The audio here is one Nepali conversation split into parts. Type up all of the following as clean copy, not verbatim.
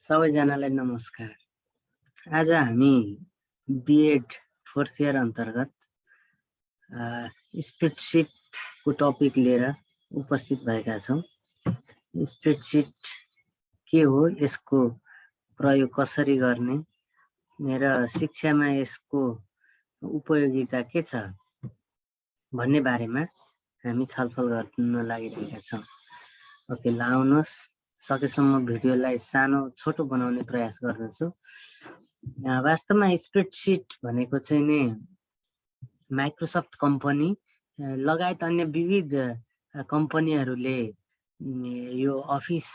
सबैजनालाई नमस्कार। आज हामी बीएड 4th इयर अन्तर्गत स्प्रेडशीट को टपिक लिएर उपस्थित भएका छौं। स्प्रेडशीट के हो, यसको प्रयोग कसरी गर्ने र शिक्षामा यसको उपयोगिता के छ भन्ने बारेमा हामी छलफल गर्न लागिरहेका छौं। ओके, लाउनुहोस् सकेसम्म भिडियोलाई सानो छोटो बनाउने प्रयास गर्दछु। वास्तवमा स्प्रेडशीट भनेको चाहिँ नि माइक्रोसफ्ट कम्पनी लगायत अन्य विविध कम्पनीहरूले यो अफिस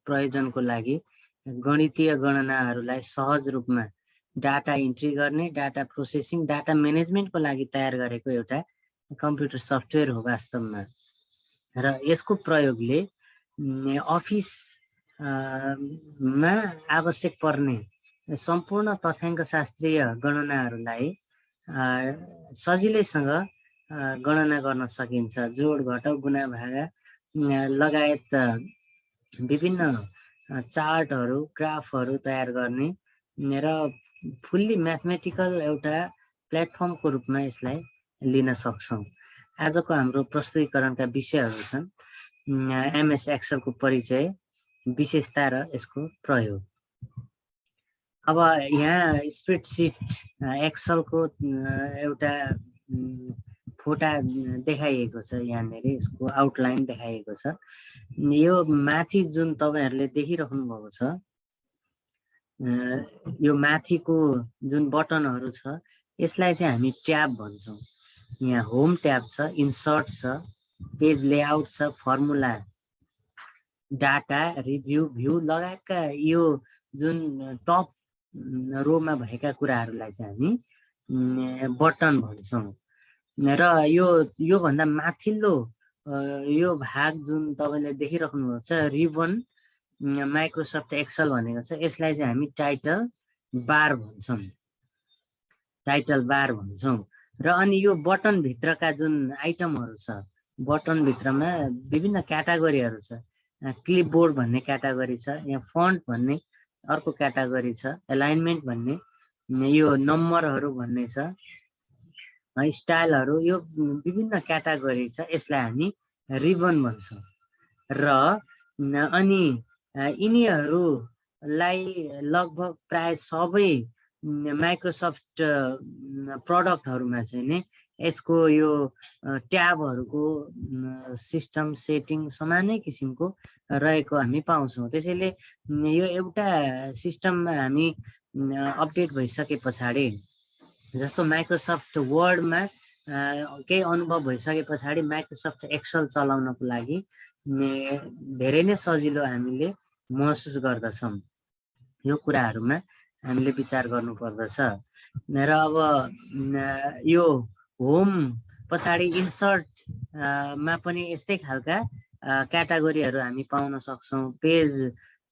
प्रयोजनको लागि गणितीय गणनाहरूलाई सहज रूपमा डाटा इन्ट्री गर्ने, डाटा प्रोसेसिङ, डाटा म्यानेजमेन्टको लागि तयार गरेको एउटा कम्प्युटर सफ्टवेयर हो वास्तवमा। र यसको प्रयोगले अफिस मा आवश्यक पर्ने सम्पूर्ण तथ्याङ्क शास्त्रीय गणनाहरूलाई सजिलैसँग गणना गर्न सकिन्छ। जोड, घटाउ, गुणा, भागा लगायत विभिन्न चार्टहरू, ग्राफहरू तयार गर्ने र फुल्ली म्याथमेटिकल एउटा प्लेटफर्मको रूपमा यसलाई लिन सक्छौं। आजको हाम्रो प्रस्तुतिकरणका विषयहरू छन् एमएस एक्सेल को परिचय, विशेषता र यसको प्रयोग। अब यहाँ स्प्रेडशीट एक्सेल को एउटा फोटा देखाइएको छ, यहाँनिर यसको आउटलाइन देखाइएको छ। यो माथि जुन तपाईहरुले देखिराख्नु भएको छ, यो माथिको जुन बटनहरू छ यसलाई चाहिँ हामी ट्याब भन्छौं। यहाँ होम ट्याब छ, इन्सर्ट छ, पेज लेआउट छ, फर्मुला, डाटा, रिभ्यू, भ्यू लगायतका यो जुन टप रोमा भएका कुराहरूलाई चाहिँ हामी बटन भन्छौं। र यो भन्दा माथिल्लो यो भाग जुन तपाईले देखिराख्नु भएको छ, रिबन माइक्रोसफ्ट एक्सेल भनेको छ, यसलाई चाहिँ हामी टाइटल बार भन्छौं। Title bar भन्छौं। र अनि यो बटन भित्रका जुन आइटमहरू छ, बटन भित्रमा विभिन्न क्याटेगोरीहरू छ। क्लिपबोर्ड भन्ने क्याटेगोरी छ, यहाँ फन्ट भन्ने अर्को क्याटेगोरी छ, एलाइनमेन्ट भन्ने, यो नम्बरहरू भन्ने छ, स्टाइलहरू, यो विभिन्न क्याटेगोरी छ। यसलाई हामी रिबन भन्छौं। र अनि यिनीहरूलाई लगभग प्राय सबै माइक्रोसफ्ट प्रडक्टहरूमा चाहिँ नि यसको यो ट्याबहरूको सिस्टम सेटिङ समानै किसिमको रहेको हामी पाउँछौं। त्यसैले यो एउटा सिस्टममा हामी अपडेट भइसके पछाडि, जस्तो माइक्रोसफ्ट वर्डमा केही अनुभव भइसके पछाडि माइक्रोसफ्ट एक्सेल चलाउनको लागि धेरै नै सजिलो हामीले महसुस गर्दछौं। यो कुराहरूमा हामीले विचार गर्नुपर्दछ। र अब यो होम पछाडि इन्सर्ट मा पनि यस्तै खालका क्याटेगोरीहरू हामी पाउन सक्छौं। पेज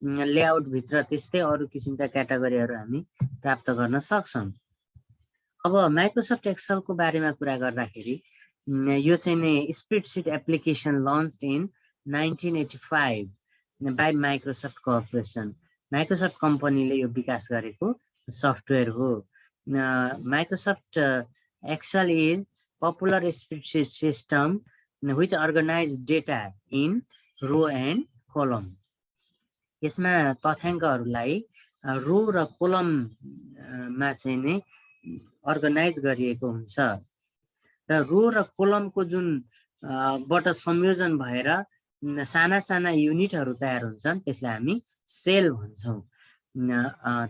लेआउट भित्र त्यस्तै अरू किसिमका क्याटेगोरीहरू हामी प्राप्त गर्न सक्छौं। अब माइक्रोसफ्ट एक्सेल को बारेमा कुरा गर्दाखेरि यो चाहिँ नि spreadsheet application launched in 1985 by Microsoft corporation. Microsoft कम्पनीले यो विकास गरेको सफ्टवेयर हो। Microsoft Excel is popular spreadsheet system which organize data in row and column. यसमा तथ्याङ्कहरूलाई रो र कोलममा चाहिँ नि अर्गनाइज गरिएको हुन्छ। र रो र कोलमको जुन बाट संयोजन भएर साना साना युनिटहरू तयार हुन्छन्, त्यसलाई हामी सेल भन्छौं।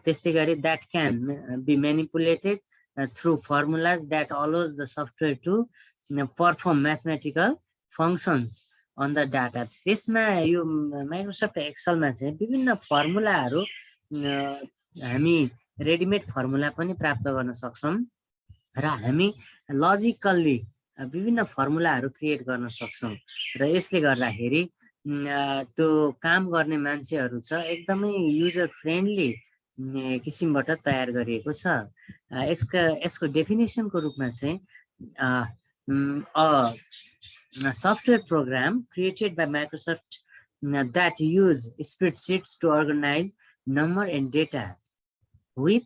त्यस्तै गरी that can be manipulated through formulas that allows the software to perform mathematical functions on the data. त्यसमा यो माइक्रोसफ्ट एक्सेलमा चाहिँ विभिन्न फर्मुलाहरू हामी रेडिमेड फर्मुला पनि प्राप्त गर्न सक्छौं र हामी लजिकल्ली विभिन्न फर्मुलाहरू क्रिएट गर्न सक्छौं। र यसले गर्दाखेरि त्यो काम गर्ने मान्छेहरू छ एकदमै युजर फ्रेन्डली किसिमबाट तयार गरिएको छ। यसको डेफिनेसनको रूपमा चाहिँ software program created by Microsoft that use spreadsheets to organize number and data with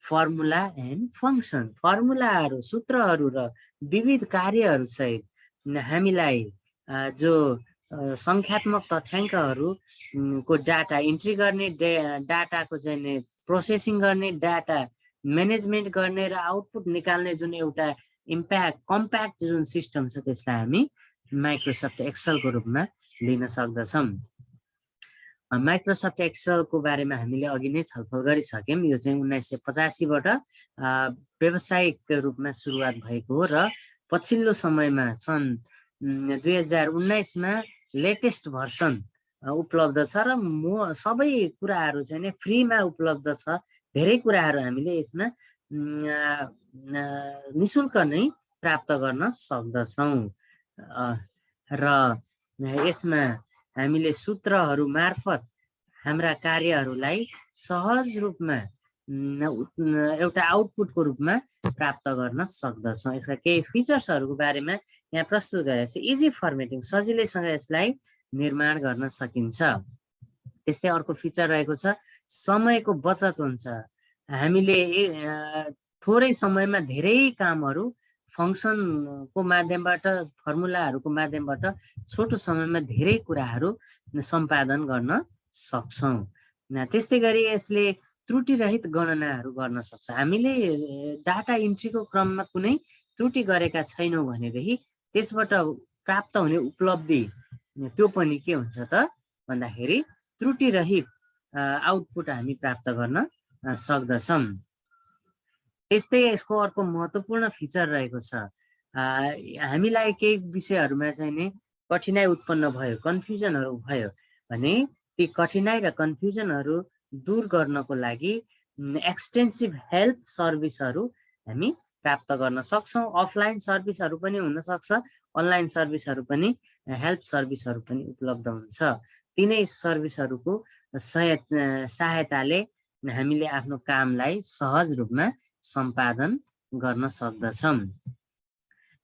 formula and function. फर्मुलाहरू सूत्रहरू र विविध कार्यहरू सहित हामीलाई जो संख्यात्मक तथ्याङ्कहरू को डाटा इन्ट्री गर्ने, डाटाको चाहिँ प्रोसेसिङ गर्ने, डाटा म्यानेजमेन्ट गर्ने र आउटपुट निकाल्ने जुन एउटा कम्प्याक्ट जुन सिस्टम छ त्यसलाई हामी माइक्रोसफ्ट एक्सेलको रूपमा लिन सक्दछौँ। माइक्रोसफ्ट एक्सेलको बारेमा हामीले अघि नै छलफल गरिसक्यौँ। यो चाहिँ 1985 बाट व्यावसायिक रूपमा सुरुवात भएको हो र पछिल्लो समयमा सन् 2019 मा लेटेस्ट भर्सन उपलब्ध छ र सबै कुराहरू चाहिँ फ्रीमा उपलब्ध छ। धेरै कुराहरू हामीले यसमा निशुल्क नै प्राप्त गर्न सक्दछौँ र यसमा हामीले सूत्रहरू मार्फत हाम्रा कार्यहरूलाई सहज रूपमा एउटा आउटपुटको रूपमा प्राप्त गर्न सक्दछौँ। यसका केही फिचर्सहरूको बारेमा यहाँ प्रस्तुत गरेको छ। इजी फर्मेटिङ, सजिलैसँग यसलाई निर्माण गर्न सकिन्छ। त्यस्तै अर्को फिचर रहेको छ समयको बचत हुन्छ। हामीले थोरै समयमा धेरै कामहरू फङ्सनको माध्यमबाट, फर्मुलाहरूको माध्यमबाट छोटो समयमा धेरै कुराहरू सम्पादन गर्न सक्छौँ। त्यस्तै गरी यसले त्रुटिरहित गणनाहरू गर्न सक्छ। हामीले डाटा इन्ट्रीको क्रममा कुनै त्रुटि गरेका छैनौँ भनेदेखि त्यसबाट प्राप्त हुने उपलब्धि त्यो पनि के हुन्छ त भन्दाखेरि त्रुटिरहित आउटपुट हामी प्राप्त गर्न सक्दछौँ। त्यस्तै यसको अर्को महत्त्वपूर्ण फिचर रहेको छ, हामीलाई केही विषयहरूमा चाहिँ नि कठिनाइ उत्पन्न भयो, कन्फ्युजनहरू भयो भने ती कठिनाइ र कन्फ्युजनहरू दूर गर्नको लागि एक्सटेन्सिभ हेल्प सर्भिसहरू हामी प्राप्त गर्न सक्छौँ। अफलाइन सर्भिसहरू पनि हुनसक्छ, अनलाइन सर्भिसहरू पनि, हेल्प सर्भिसहरू पनि उपलब्ध हुन्छ। तिनै सर्भिसहरूको सहायताले हामीले आफ्नो कामलाई सहज रूपमा सम्पादन गर्न सक्दछौँ।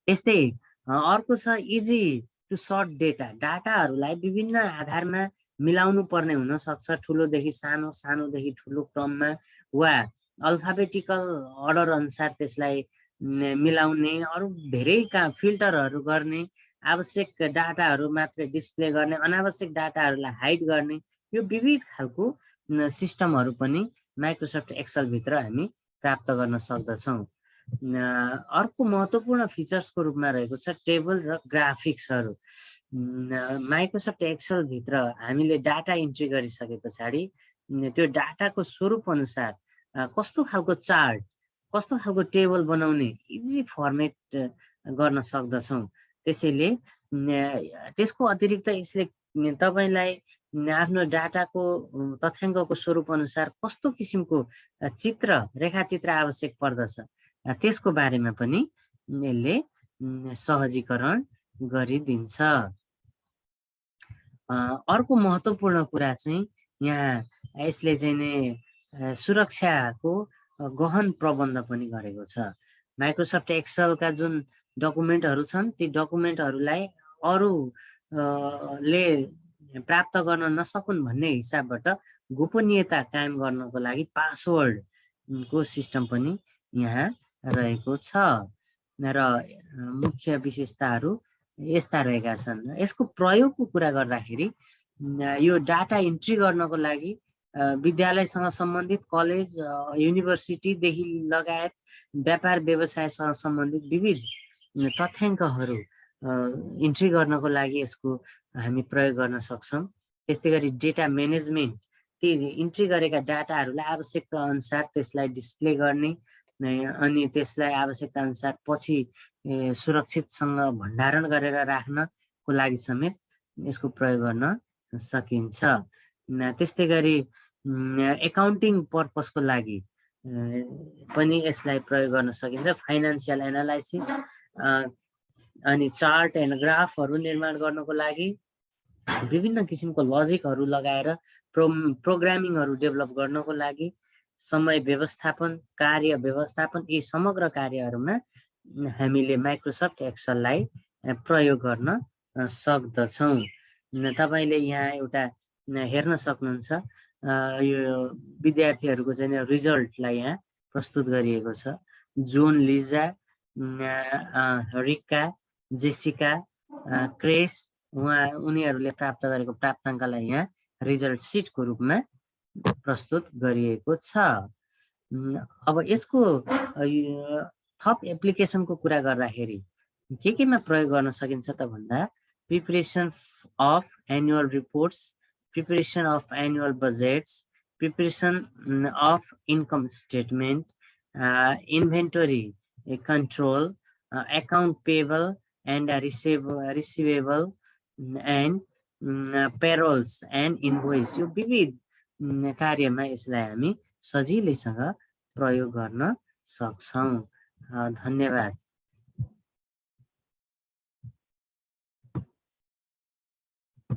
त्यस्तै अर्को छ इजी टु सर्ट डेटा। डाटाहरूलाई विभिन्न आधारमा मिलाउनु पर्ने हुनसक्छ, ठुलोदेखि सानो, सानोदेखि ठुलो क्रममा वा अल्फाबेटिकल अर्डर अनुसार त्यसलाई मिलाउने, अरू धेरै फिल्टरहरू गर्ने, आवश्यक डाटाहरू मात्रै डिस्प्ले गर्ने, अनावश्यक डाटाहरूलाई हाइड गर्ने, यो विविध खालको सिस्टमहरू पनि माइक्रोसफ्ट एक्सेलभित्र हामी प्राप्त गर्न सक्दछौँ। अर्को महत्त्वपूर्ण फिचर्सको रूपमा रहेको छ टेबल र ग्राफिक्सहरू। माइक्रोसफ्ट एक्सेलभित्र हामीले डाटा इन्ट्री गरिसके पछाडि त्यो डाटाको स्वरूप अनुसार कस्तो खालको चार्ट, कस्तो खालको टेबल बनाउने इजी फर्मेट गर्न सक्दछौँ। त्यसैले त्यसको अतिरिक्त यसले तपाईँलाई आफ्नो डाटाको तथ्याङ्कको स्वरूप अनुसार कस्तो किसिमको चित्र, रेखाचित्र आवश्यक पर्दछ त्यसको बारेमा पनि यसले सहजीकरण गरिदिन्छ। अर्को महत्त्वपूर्ण कुरा चाहिँ यहाँ यसले चाहिँ नि सुरक्षाको गहन प्रबन्ध पनि गरेको छ। माइक्रोसफ्ट एक्सेलका जुन डकुमेन्टहरू छन् ती डकुमेन्टहरूलाई अरूले प्राप्त गर्न नसकुन् भन्ने हिसाबबाट गोपनीयता कायम गर्नको लागि पासवर्डको सिस्टम पनि यहाँ रहेको छ र मुख्य विशेषताहरू यस्ता रहेका छन्। यसको प्रयोगको कुरा गर्दाखेरि यो डाटा इन्ट्री गर्नको लागि विद्यालयसँग सम्बन्धित, कलेज, युनिभर्सिटीदेखि लगायत व्यापार व्यवसायसँग सम्बन्धित विविध तथ्याङ्कहरू इन्ट्री गर्नको लागि यसको हामी प्रयोग गर्न सक्छौँ। त्यस्तै गरी डेटा म्यानेजमेन्ट, ती इन्ट्री गरेका डाटाहरूलाई आवश्यकता अनुसार त्यसलाई डिस्प्ले गर्ने अनि त्यसलाई आवश्यकता अनुसार पछि सुरक्षितसँग भण्डारण गरेर राख्नको लागि समेत यसको प्रयोग गर्न सकिन्छ। त्यस्तै गरी एकाउन्टिङ पर्पसको लागि पनि यसलाई प्रयोग गर्न सकिन्छ। फाइनान्सियल एनालाइसिस अनि चार्ट एन्ड ग्राफहरू निर्माण गर्नको लागि, विभिन्न किसिमको लजिकहरू लगाएर प्रोग्रामिङहरू डेभलप गर्नको लागि, समय व्यवस्थापन, कार्य व्यवस्थापन, यी समग्र कार्यहरूमा हामीले माइक्रोसफ्ट एक्सेललाई प्रयोग गर्न सक्दछौँ। तपाईले यहाँ एउटा हेर्न सक्नुहुन्छ यो विद्यार्थीहरूको चाहिँ रिजल्टलाई यहाँ प्रस्तुत गरिएको छ। John, Lija, Rica, Jessica, cress उनीहरूले प्राप्त गरेको प्राप्ताङ्कलाई यहाँ रिजल्ट सिटको रूपमा प्रस्तुत गरिएको छ। अब यसको थप एप्लिकेसनको कुरा गर्दाखेरि केमा प्रयोग गर्न सकिन्छ त भन्दा preparation of annual reports, preparation of annual budgets, preparation of income statement, inventory control, account payable and receivable and payrolls and invoice, यो विविध कार्यमा यसलाई हामी सजिलैसँग प्रयोग गर्न सक्छौं। धन्यवाद।